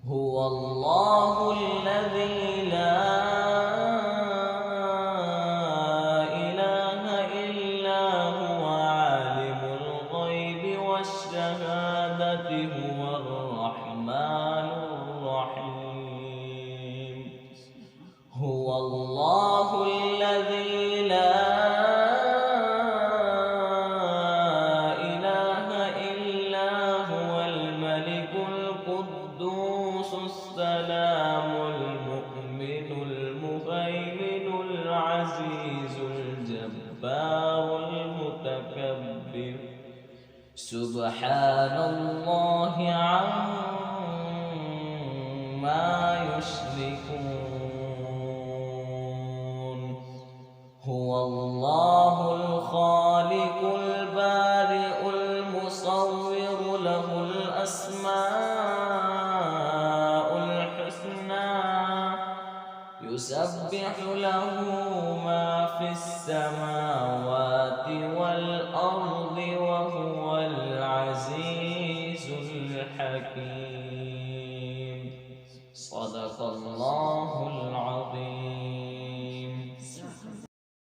هو الله الذي لا إله إلا هو عالم الغيب والشهادة هو الرحمن الرحيم. هو الله الذي لا إله إلا هو الملك القدوس السلام المؤمن المهيمن العزيز الجبار المتكبر سبحان الله عما يشركون. هو الله الخالق البارئ المصور له الأسماء الحسنى يسبح له ما في السماوات والأرض وهو العزيز الحكيم. صدق